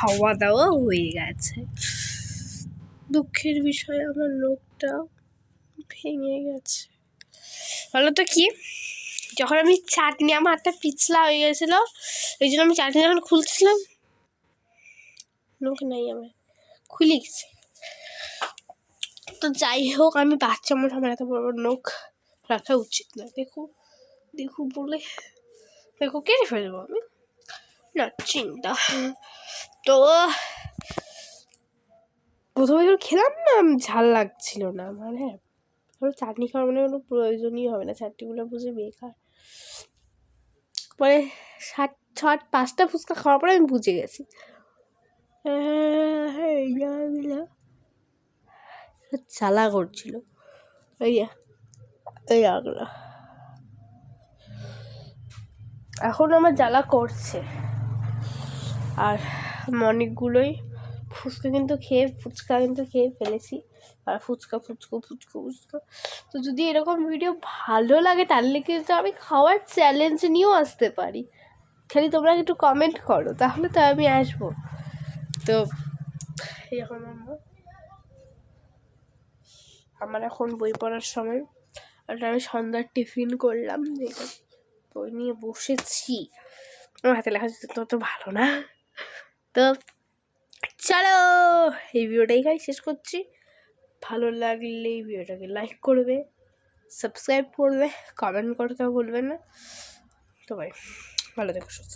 খাওয়া দাওয়া হয়ে গেছে। দুঃখের বিষয় আমার নখটা ভেঙে গেছে। বলো তো কি, যখন আমি চাটনি, আমার হাতটা পিছলা হয়ে গেছিলো, ওই জন্য আমি চাটনি যখন খুলছিলাম, নখ নাই আমার, খুলে গেছে। তো যাই হোক, আমি বাচ্চা মনে আমার এত বড় বড় নখ রাখা উচিত না। দেখো বলে কেটে ফেলবো আমি, না চিন্তা। তো প্রথমে যখন খেলাম না, ঝাল লাগছিল না আমার। হ্যাঁ, চাটনি খাওয়ার মানে কোনো প্রয়োজনই হবে না, চাটনিগুলো বুঝে বেকার। পরে 5টা ফুচকা খাওয়ার পরে আমি বুঝে গেছি জ্বালা করছিল। এই আগলা এখন আমার জ্বালা করছে। আর অনেকগুলোই ফুচকা কিন্তু খেয়ে ফেলেছি। আর ফুচকা তো যদি এরকম ভিডিও ভালো লাগে তাহলে কিন্তু আমি খাওয়ার চ্যালেঞ্জ নিয়েও আসতে পারি। খালি তোমরা একটু কমেন্ট করো, তাহলে তো আমি আসবো। তো এখন আমার এখন বই পড়ার সময়, আর আমি সন্ধ্যার টিফিন করলাম, বই নিয়ে বসেছি। আমার হাতে লেখা তো ভালো না। তো চলো, এই ভিডিওটা এখানে শেষ করছি। ভালো লাগলে এই ভিডিওটাকে লাইক করবে, সাবস্ক্রাইব করবে, কমেন্ট করতে ভুলবে না। তো ভাই ভালো থেকো, সুস্থ।